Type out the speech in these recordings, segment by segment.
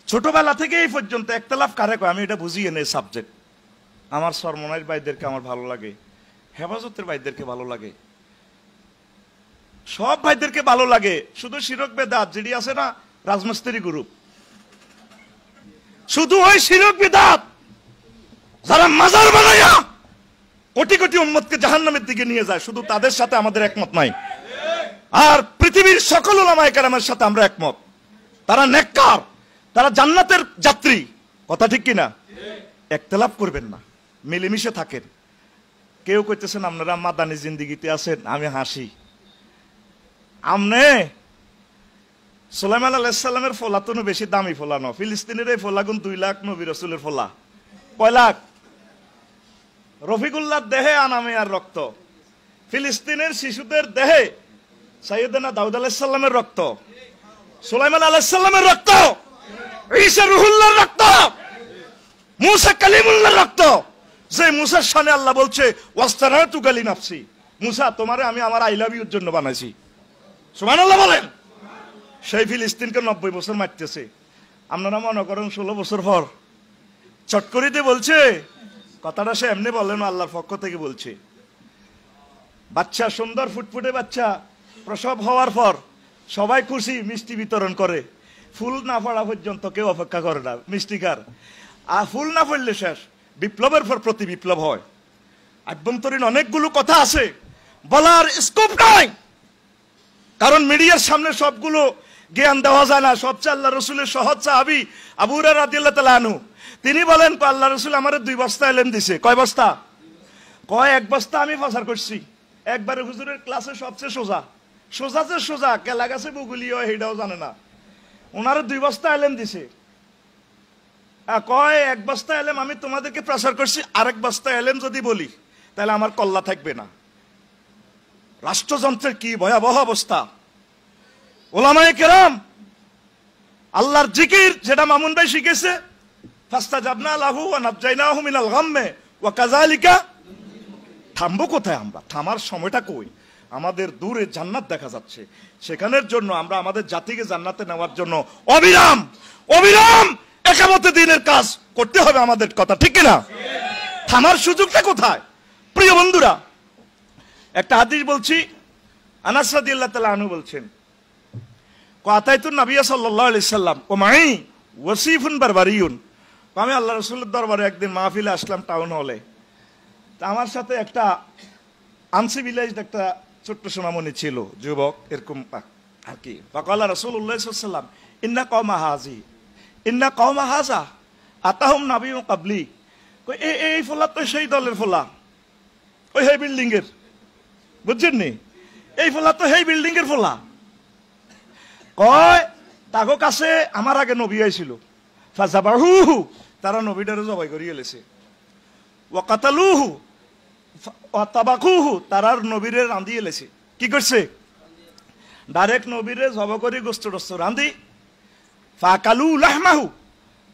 ছোটবেলা থেকে এই পর্যন্ত একতলাফ কারে কয় আমি এটা বুঝিয়ে নেই সাবজেক্ট। আমার সরমনাইর ভাইদেরকে আমার ভালো লাগে, হেফাজতের ভাইদেরকে ভালো লাগে, সব ভাইদেরকে ভালো লাগে। শুধু শিরক বেদাত যেটি আছে না রাজমিস্ত্রি গ্রুপ, শুধু ওই শিরক বেদাত যারা মাজার বানায়া কোটি কোটি উম্মতকে জাহান্নামের দিকে নিয়ে যায়, শুধু তাদের সাথে আমাদের একমত নাই। আর পৃথিবীর সকল উলামায়ে কেরামের সাথে আমরা একমত, তারা নেককার, তারা জান্নাতের যাত্রী। কথা ঠিক কিনা? একতলাফ করবেন না, মিলেমিশে থাকেন। কেউ কইতেছেন আপনারা মাদানী জিন্দিগিতে আছেন, আমি হাসি। আমনে সুলাইমান আলাইহিস সালামের ফলা তো বেশি দামি ফলা ন, ফিলিস্তিনের এই ফলা গুণ 2 লাখ নবী রাসূলের ফলা। কয় লাখ? রফিকুল্লাহর দেহে আনামে আর রক্ত, ফিলিস্তিনের শিশুদের দেহে সাইয়েদনা দাউদ আলাইহিস সালামের রক্ত, সুলাইমান আলাইহিস সালামের রক্ত, ঈসা রুহুল্লাহর রক্ত, মুসা কালিমুল্লাহর রক্ত। যে মুসার শানে আল্লাহ বলছে ওয়াস্তারাতু গালি নাফসি, মুসা তোমারে আমি আমার আই লাভ ইউর জন্য বানাইছি। সুবহানাল্লাহ বলেন। সেই ফিলিস্তিনকে 90 বছর মারতেছে। আপনারা মনে করেন 16 বছর পর চট করিতে বলছে কথাটা, সে এমনি বলেন, আল্লাহর পক্ষ থেকে বলছে। বাচ্চা, সুন্দর ফুটফুটে বাচ্চা প্রসব হওয়ার পর সবাই খুশি, মিষ্টি বিতরণ করে। ফুল না পড়া পর্যন্ত কেউ অপেক্ষা করে না মিষ্টি খার। আর ফুল না পড়লে শেষ, বিপ্লবের পর প্রতি বিপ্লব হয়। আভ্যন্তরীণ অনেকগুলো কথা আছে, বলার স্কোপ নাই, কারণ মিডিয়ার সামনে সবগুলো জ্ঞান দেওয়া যায় না। সবচেয়ে আল্লাহ রসুলের সহজ সাহাবী আবু হুরায়রা রাদিয়াল্লাহু তাআলা আনহু, তিনি বলেন আল্লাহ রসুল আমার 2 বস্তা এলেম দিছে। কয় বস্তা? কয় 1 বস্তা আমি প্রচার করছি একবারে হুজুরের ক্লাসে, সবচেয়ে সোজা সোজা যে সোজা, কেলা গাছে বুগুলি হয় সেটাও জানে না। ওনারা 2 বস্তা এলেম দিছে। কয় 1 বস্তা এলেম আমি তোমাদেরকে প্রচার করছি, আরেক বস্তা এলেম যদি বলি তাহলে আমার কল্লা থাকবে না। রাষ্ট্রযন্ত্রের কি ভয়াবহ অবস্থা! উলামায়ে কেরাম আল্লাহর জিকির যেটা মামুন ভাই শিখেছে, ফাস্তাজাবনা লাহু ওয়া নাজাইনাহু মিনাল গাম্মে ওয়া কাযালিকা। থামবো কোথায় আমরা? থামার সময়টা কই? আমাদের দূরে জান্নাত দেখা যাচ্ছে, সেখানের জন্য আমরা আমাদের জাতিকে জান্নাতে নেওয়ার জন্য অবিরাম অবিরাম একামতে দ্বীনের কাজ করতে হবে আমাদের। কথা ঠিক কিনা? থামার সুযোগটা কোথায়? প্রিয় বন্ধুরা, একটা হাদিস বলছি, আনাস রাদিয়াল্লাহু তাআলা আনহু বলছেন, কাতাইতুন নবী সাল্লাল্লাহু আলাইহি সাল্লাম ও মাই ওয়াসিফুন বারবারিয়ুন। আমি আল্লাহ রাসূলের দরবারে একদিন মাহফিলে আসলাম টাউন হলে। তা আমার সাথে একটা আনসিভিলাইজড একটা ছোট্ট সোনামণি ছিল, যুবক এরকম আর কি। ফাকালা রাসূলুল্লাহ সাল্লাল্লাহু আলাইহি সাল্লাম ইন্না কওমা হাজি ইন্না কওমা হাজা আতাহুম নাবিয়্যুন ক্বাবলি। কই এই ফলা তো সেই দলের ফলা, ওই সেই বিল্ডিং এর, বুঝছেন নি? এই ফলা তো সেই বিল্ডিং এর ফলা। কয় তাগো কাছে আমার আগে নবী আইছিল, ফাযাবাহুহু, তারা নবীটারে জবাই করিয়ে লেছে। ওয়া কাতালুহু ওয়া তাবাকুহু, তারা নবীরে রাঁধিয়ে লেছে। কি করছে? ডাইরেক্ট নবীরে জবাই করে গোশত টস্ত রাঁধি, ফাকালু লাহমাহু,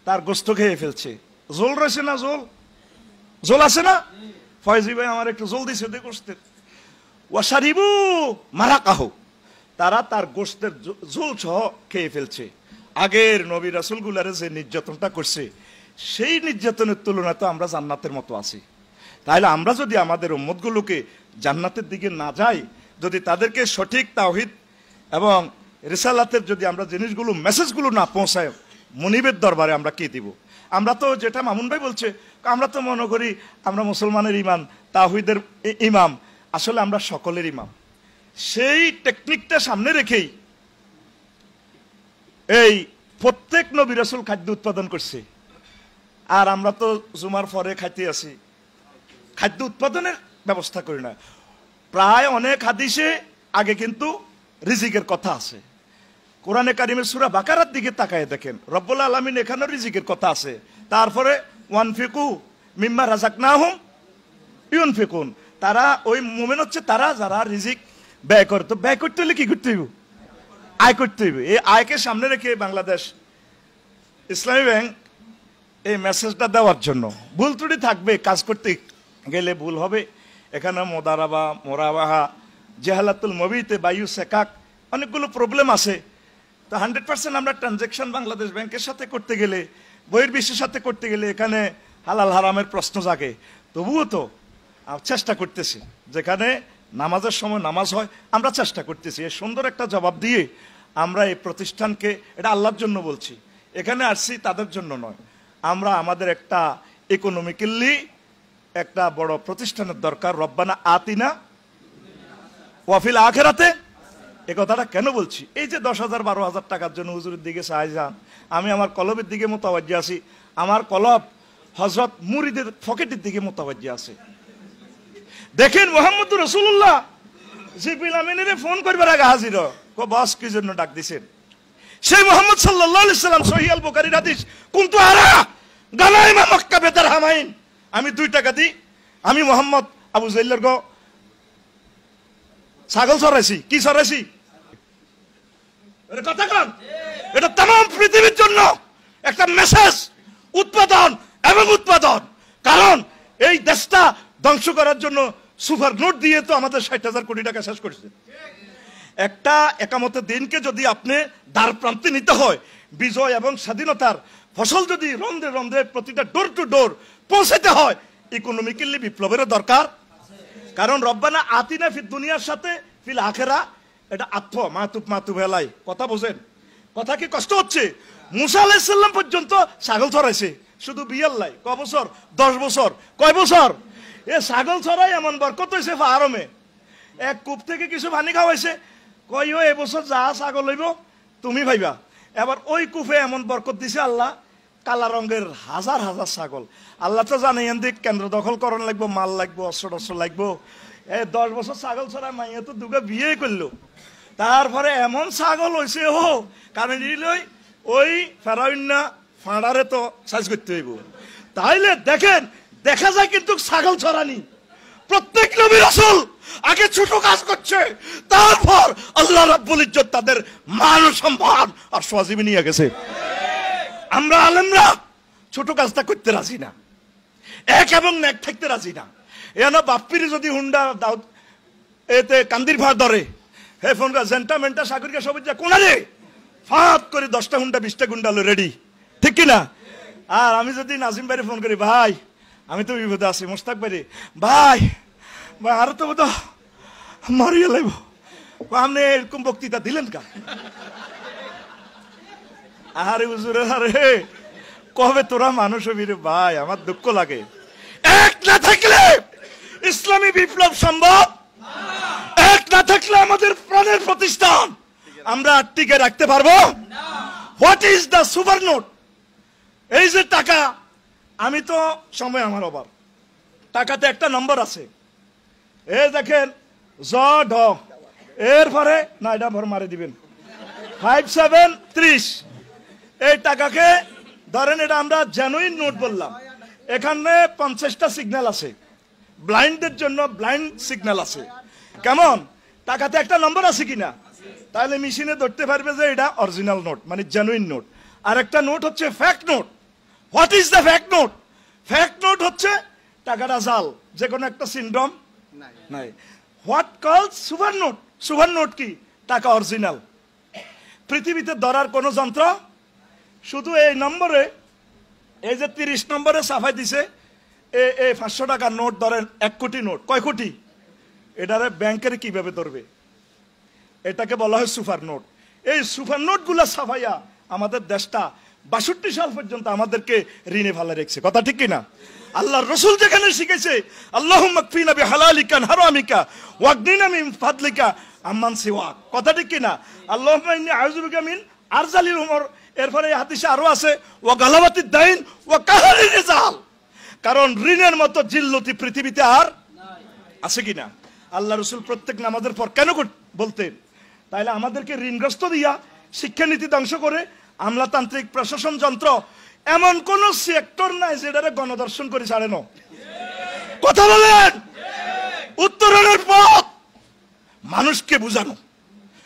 তার গোশত খেয়ে ফেলছে। জোল রয়েছে না? জোল আছে না? ফয়জি ভাই আমার একটু জোল দিছে দে গোশতের। ওয়া শারিবু মারাকাহু, তারা তার গোশতের ঝোল সহ খেয়ে ফেলছে। আগের নবী রাসূলগুলারে যে নির্যাতনটা করছে, সেই নির্যাতনের তুলনায় তো আমরা জান্নাতের মতো আছি। তাহলে আমরা যদি আমাদের উম্মতগুলোকে জান্নাতের দিকে না যাই, যদি তাদেরকে সঠিক তাওহীদ এবং রিসালাতের যদি আমরা জিনিসগুলো মেসেজগুলো না পৌঁছায়, মুনিবের দরবারে আমরা কি দিব? আমরা তো যেটা মামুন ভাই বলছে, আমরা তো মনে করি আমরা মুসলমানের ইমাম, তাওহীদের ইমাম। আসলে আমরা সকলের ইমাম। সেই টেকনিকটা সামনে রেখেই এই প্রত্যেক নবী রাসূল খাদ্য উৎপাদন করছে, আর আমরা তো জুমার পরে খাইতে আসি, খাদ্য উৎপাদনের ব্যবস্থা করি না। প্রায় অনেক হাদিসে আগে কিন্তু রিজিকের কথা আছে। কোরআনে কারিমের সূরা বাকারার দিকে তাকায় দেখেন, রব্বুল আলামিন এখানেও রিজিকের কথা আছে। তারপরে ওয়ানফিকু মিম্মা রাযাকনাহুম ইউনফিকুন, তারা ওই মুমিন হচ্ছে তারা যারা রিজিক ব্যয় করে। তো ব্যয় করতে হলে কি করতে হইব? আয় করতে হইব। এই আয়কে সামনে রেখে বাংলাদেশ ইসলামী ব্যাংক এই মেসেজটা দেওয়ার জন্য, ভুল ত্রুটি থাকবে, কাজ করতে গেলে ভুল হবে। এখানে মোদারাবা, মোরাবাহা, জেহালাতুল মবিতে, বায়ু সেকাক, অনেকগুলো প্রবলেম আছে। তো 100% আমরা ট্রানজাকশন বাংলাদেশ ব্যাংকের সাথে করতে গেলে, বহির্বিশ্বের সাথে করতে গেলে এখানে হালাল হারামের প্রশ্ন জাগে। তবুও তো চেষ্টা করতেছি, যেখানে নামাজের সময় নামাজ হয় আমরা চেষ্টা করতেছি। এই সুন্দর একটা জবাব দিয়ে আমরা এই প্রতিষ্ঠানকে, এটা আল্লাহর জন্য বলছি, এখানে আসছি তাদের জন্য নয়, আমরা আমাদের একটা ইকোনমিক্যালি একটা বড় প্রতিষ্ঠানের দরকার। রব্বানা আতিনা ওয়াফিল আখিরাতে, এই কথাটা কেন বলছি? এই যে 10,000 12,000 টাকার জন্য হুজুরের দিকে চাই যান, আমি আমার কলবের দিকে মোতাবাজ্জি আছি, আমার কলব হযরত মুরিদের পকেটের দিকে মোতাবাজ্জি আছে। দেখেন মুহাম্মদুর রাসূলুল্লাহ জিবরিল আমিনের ফোন করবার আগে হাজির, বস কি জন্য ডাক দিছেন? সেই মুহাম্মদ সাল্লাল্লাহু আলাইহি সাল্লাম, সহিহ আল বুখারীর হাদিস, কুনতু আরা গানাইমা মক্কা বিদিরহামাইন, আমি 2 টাকা দিই, আমি মুহাম্মদ আবু জাহলের গো ছাগল চড়াইছি। কি চড়াইছি? কথা কন, এটা तमाम পৃথিবীর জন্য একটা মেসেজ, উৎপাদন এবং উৎপাদন। কারণ এই দেশটা ধ্বংস করার জন্য সুপার নোট দিয়ে তো আমাদের 60,000 কোটি টাকা শেষ করেছে। একটা একামতের দিনকে যদি আপনি দ্বার প্রান্তে নিতে হয়, বিজয় এবং স্বাধীনতার ফসল যদি রন্ধে রন্ধে প্রতিটা ডোর টু ডোর পৌঁছাতে হয়, ইকোনমিক্যালি বিপ্লবের দরকার। কারণ রব্বানা আতিনা ফিদ দুনিয়ার সাথে ফিল আখিরা, এটা আত্ম মাতুব হেলাই। কথা বোঝেন? কথা কি কষ্ট হচ্ছে? মুসা আলাইহিস সালাম পর্যন্ত ছাগল চড়াইছে, শুধু বিয়াল্লাই ক বছর? 10 বছর। কয় বছর? এ ছাগল চড়াই এমন বরকত হয়েছে ফাহারমে, এক কূপ থেকে কিছু পানি খাওয়াইছে, কই ও এবছর যা ছাগল হইব তুমি ভাইবা। এবার ওই কূপে এমন বরকত দিছে আল্লাহ, কালা রঙের হাজার হাজার ছাগল। আল্লাহ তো জানে এদিক কেন্দ্র দখল করণ লাগবো, মাল লাগবো, অস্ত্র লাগবো। 10 বছর ছাগল ছড়া মাইয়া তো দুগা বিয়ে করলো, তারপরে এমন ছাগল হয়েছে ও কারণ ওই ফেরাউন্না ফাঁড়ারে তো সাইজ করতে হইব। তাইলে দেখেন, দেখা যায় কিন্তু ছাগল ছড়ানি প্রত্যেক নবী রাসূল আগে ছোট কাজ করছে, তারপর আল্লাহ রাব্বুল ইজ্জত তাদের মান সম্মান আর সওয়াজিবে নিয়ে গেছে। আমরা আলেমরা ছোট কাজটা করতে রাজি না, এক এবং এক থাকতে রাজি না। এনা বাপ্পিরে যদি হুন্ডা দাও এতে কান্দির ভাড় ধরে, হে ফোন কর জেন্টা মেন্টা সাগরিকা সবুজ যা কোনারে ফাঁত করে 10টা হুন্ডা 20টা গুন্ডা হলো রেডি, ঠিক কিনা? আর আমি যদি নাজিম ভাইরে ফোন করি, ভাই আমি তো বিপদে আছি, মোস্তাক ভাইরে, ভাই ভাই আরো তো বোধ মারিয়ে লাগব, আপনি এরকম বক্তৃতা দিলেন কা? আরে হুজুর, আরে কবে তোরা মানুষ হবি রে ভাই, আমার দুঃখ লাগে। এক না থাকলে ইসলামী বিপ্লব সম্ভব, এক না থাকলে আমাদের প্রাণের প্রতিষ্ঠান আমরা টিকে রাখতে পারবো। What is the super note? এই যে টাকা, আমি তো সময় আমার অভাব, টাকাতে একটা নম্বর আছে, এ দেখেন জ ঢ, এরপরে না এটা ভর মারে দিবেন 5730। এই টাকাকে ধরেন, এটা আমরা জেনুইন নোট বললাম, এখানে 50টা সিগন্যাল আছে, ব্লাইন্ডদের জন্য ব্লাইন্ড সিগন্যাল আছে। কেমন? টাকাতে একটা নম্বর আছে কিনা, তাহলে মেশিনে ধরতে পারবে যে এটা অরিজিনাল নোট, মানে জেনুইন নোট। আর একটা নোট হচ্ছে fact note. What is the fact note? Fact note হচ্ছে টাকাটা জাল, যে কোনো একটা সিনড্রোম নাই। What call super note? Super note কি? টাকা অরিজিনাল, পৃথিবীতে ধরার কোন যন্ত্র, শুধু এই নম্বরে, এই যে 30 নম্বরে সাফাই দিছে, এই 500 টাকার নোট ধরেন 1 কোটি নোট, কয় কোটি? এটারে ব্যাংকের কিভাবে ধরবে? এটাকে বলা হয় সুপার নোট। এই সুপার নোট গুলা সাফাইয়া আমাদের দেশটা 62 সাল পর্যন্ত আমাদেরকে ঋণে ভালো রেখেছে। কথা ঠিক কিনা? আল্লাহর রাসূল যেখানে শিখেছে আল্লাহুম্মা কফিনা বিহালালিকা হারামিকা ওয়াগনিনা মিন ফাদলিকা আম্মান সিওয়াক, কথা ঠিক কিনা? আল্লাহুম্মা ইন্নী আউযু বিকা মিন আরজালিল উমর। এরপরে এই হাদিসে আরো আছে ওয়া গালাবাতিদ দাইন ওয়া কাহরির রিজাল, কারণ ঋণের মতো জিল্লতি পৃথিবীতে আর আছে কিনা? আল্লাহ রাসূল প্রত্যেক নামাজের পর কেন বলতেন? তাইলে আমাদেরকে ঋণগ্রস্ত দিয়া শিক্ষানীতি ধ্বংস করে আমলাতান্ত্রিক প্রশাসন যন্ত্র এমন কোন সেক্টর নাই যেটারে গণদর্শন করে ছাড়ে না। কথা বলেন? উত্তরণের পথ মানুষকে বুঝানো,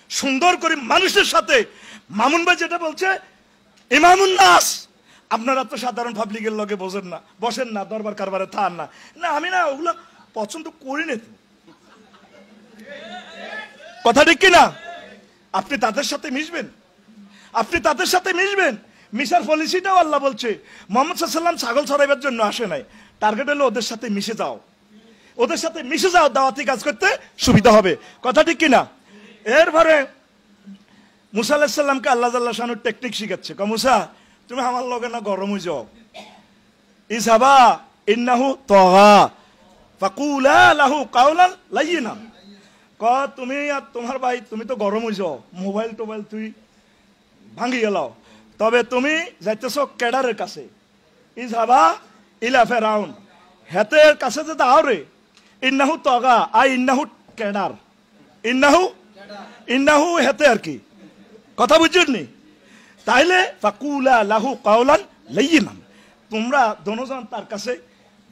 সুন্দর করে মানুষের সাথে। মামুন ভাই যেটা বলছে ইমামুন নাস, আপনারা তো সাধারণ পাবলিকের লগে বসেন না, দরবার কারবারে থান না। না আমি না ওগুলো পছন্দ করি না। কথা ঠিক কিনা? আপনি তাদের সাথে মিশবেন, আপনি তাদের সাথে মিশবেন। মিশার পলিসিটাও আল্লাহ বলছে। মুহাম্মদ সাল্লাল্লাহু আলাইহি ওয়াসাল্লাম ছাগল চড়াইবার জন্য আসে নাই, টার্গেট হলো ওদের সাথে মিশে যাও, ওদের সাথে মিশে যাও, দাওয়াতি কাজ করতে সুবিধা হবে। কথা ঠিক কিনা? এরপরে মুসা আলাইহিস সালামকে আল্লাহ জাল্লা শানুর টেকনিক শিখাচ্ছে। মুসা, তুমি আমার লগে না গরম হয়ে যাও, ইযহাবা ইন্নাহু তাগা ফাকুলা লাহু কাওলান লাইয়িনা। তুমি আর তোমার ভাই তুমি তো গরম হয়ে যাও, মোবাইল টোবাইল তুই ভাঙি গেলাও, তবে তুমি যাইতেছ ক্যাডারের কাছে, ইযহাবা ইলা ফিরাউন, হেতের কাছে যে দাও রে, ইন্নাহু তাগা আই ইন্নাহু ক্যাডার, ইন্নাহু হেতে আর কি, কথা বুঝছেননি? তাইলে ফাকুলা লাহু কাওলান লাইয়িনা, তোমরা দোনোজন তার কাছে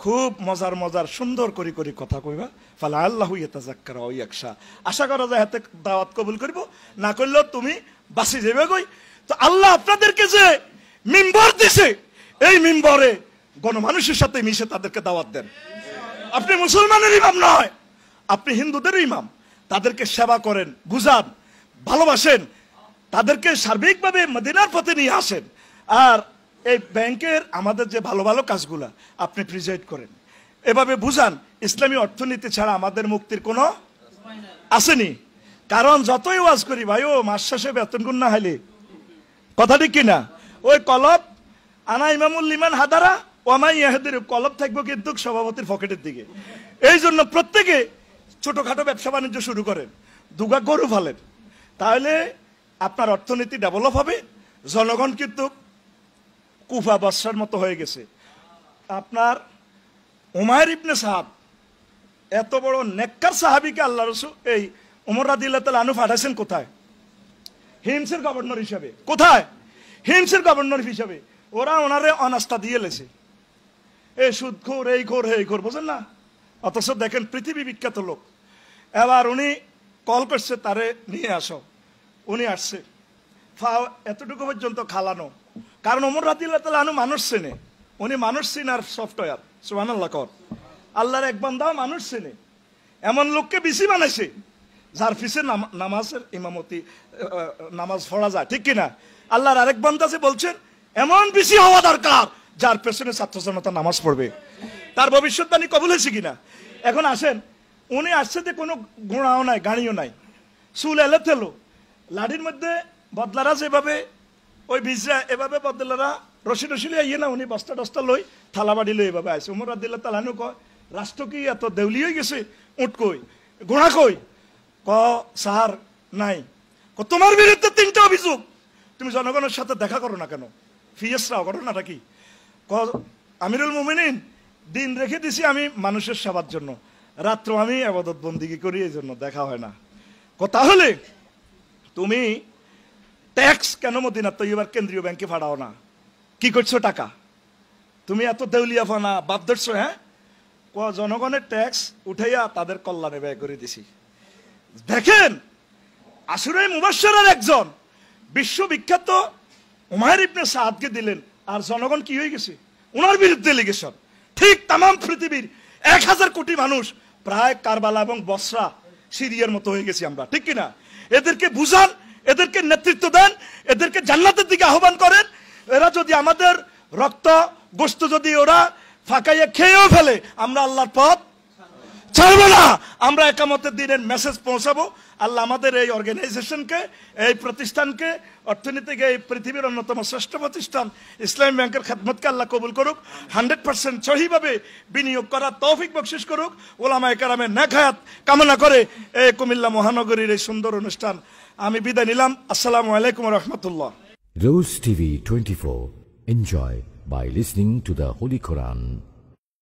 খুব মজার মজার সুন্দর করে করে কথা কইবা, ফালা আল্লাহু ইয়াতাযাক্কারু ওয়া ইয়াখশা, আশা করা যায় হাতে দাওয়াত কবুল করব, না করলেও তুমি বাঁচি যাবে কই। তো আল্লাহ আপনাদেরকে যে মিম্বর দিছে, এই মিম্বরে গণমানুষের সাথে মিশে তাদেরকে দাওয়াত দেন। আপনি মুসলমানের ইমাম নয়, আপনি হিন্দুদের ইমাম, তাদেরকে সেবা করেন, বুঝান, ভালোবাসেন, তাদেরকে সার্বিকভাবে মদিনার পথে নিয়ে আসেন। আর এই ব্যাংকের আমাদের যে ভালো ভালো কাজগুলা আপনি প্রিজাইড করেন, এভাবে বুঝান। ইসলামী অর্থনীতি ছাড়া আমাদের মুক্তির কোনো আসেনি। কারণ যতই ওয়াজ করি ভাই, ও মাস শেষে বেতন গুণ না হাইলে, কথা ঠিক কিনা? ওই কলব আনা ইমামুল লিমান হাদারা ওয়ামাই ইয়াহদির কলব থাকবো কিন্তু সভাপতির পকেটের দিকে। এই জন্য প্রত্যেকে ছোটখাটো ব্যবসা বাণিজ্য শুরু করেন, দুগা গরু ফালেন, তাহলে আপনার অর্থনীতি ডেভেলপ হবে। জনগণ কিন্তু কুফা বর্ষার মতো হয়ে গেছে। আপনার উমাইর ইবনে সাহাব, এত বড় নেককার সাহাবীকে আল্লাহ রাসূল এই ওমর রাদিয়াল্লাহু তাআলা আনহু পাঠাইছেন কোথায়? হিমসের গভর্নর হিসাবে। কোথায়? হিমসের গভর্নর হিসাবে। ওরা ওনারে অনাস্থা দিয়ে লেছে, এই সুদখোর, এই খোর, এই খোর, বোঝেন না? অথচ দেখেন পৃথিবী বিখ্যাত লোক। এবার উনি কল করছে, তারে নিয়ে আসো। উনি আসছে, এতটুকু পর্যন্ত খালানো। কারণ ওমর রাদিয়াল্লাহু তাআলা আনহু মানুষ চেনে, উনি মানুষ চিনার সফটওয়্যার। সুবহানাল্লাহ কর, আল্লাহর এক বান্দা মানুষ চেনে, এমন লোককে বেশি বানাইছে যার পিছে নামাজের ইমামতি, নামাজ পড়া যায়, ঠিক কিনা? আল্লাহর আরেক বান্দা যে বলছেন এমন বেশি হওয়া দরকার যার পেছনে ছাত্র জনতা নামাজ পড়বে। তার ভবিষ্যৎবাণী কবুল হয়েছে কিনা? এখন আসেন, উনি আসছে যে কোনো ঘোড়াও নাই, গাড়িও নাই, চুল এলে থেলো, লাঠির মধ্যে বদলারা যেভাবে ওই বিজরা এভাবে বদলারা রশি রশি ইয়ে না, উনি বস্তা টস্তা লই থালা বাড়ি লই এভাবে আসে। ওমর রাদিয়াল্লাহু তাআলা আনহু কয়, রাষ্ট্র কি এত দেউলি হয়ে গেছে? উঠ কই, ঘোড়া কই? ক সাহার নাই। তোমার বিরুদ্ধে 3টা অভিযোগ, তুমি জনগণের সাথে দেখা করো না কেন? ফিয়েসরাও ঘটনাটা কি? ক আমিরুল মুমিনিন, দিন রেখে দিছি আমি মানুষের সেবার জন্য, রাত্র আমি ইবাদত বন্দিগি করি, এই জন্য দেখা হয় না। তাহলে তুমি ট্যাক্স কেন মদিনা তৈয়বার কেন্দ্রীয় ব্যাংকে ফাড়াও না? কি করছো টাকা? তুমি এত দেউলিয়াফানা বাপ ধরছো? হ্যাঁ, জনগণের ট্যাক্স উঠাইয়া তাদের কল্যাণে ব্যয় করে দিছি। দেখেন, আশুরা মুবাশশারার একজন বিশ্ববিখ্যাত উমাইর ইবনে সাদকে দিলেন, আর জনগণ কি হয়ে গেছে? ওনার বিরুদ্ধে লিগেশন। ঠিক তাম পৃথিবীর 1000 কোটি মানুষ প্রায় কারবালা এবং বসরা, সিরিয়ার মতো হয়ে গেছি আমরা, ঠিক কিনা? এদেরকে বুঝান, এদেরকে নেতৃত্ব দেন, এদেরকে জান্নাতের দিকে আহ্বান করেন। এরা যদি আমাদের রক্ত গোশত যদি ওরা ফাঁকাইয়া খেয়েও ফেলে, আমরা আল্লাহর পথ ছাড়বো না। আমরা একামতের দিনের মেসেজ পৌঁছাবো। আল্লাহ আমাদের এই অর্গানাইজেশনকে, এই প্রতিষ্ঠানকে, অর্থনীতিকে, এই পৃথিবীর অন্যতম শ্রেষ্ঠ প্রতিষ্ঠান ইসলামী ব্যাংকের খেদমতকে আল্লাহ কবুল করুক। 100% সহিভাবে বিনিয়োগ করার তৌফিক বকশিশ করুক। ওলামায়ে কেরামের নেক হায়াত কামনা করে এই কুমিল্লা মহানগরীর এই সুন্দর অনুষ্ঠান আমি বিদায় নিলাম। আসসালামু আলাইকুম ওয়া রাহমাতুল্লাহ। Rose TV 24. Enjoy by listening to the Holy Quran.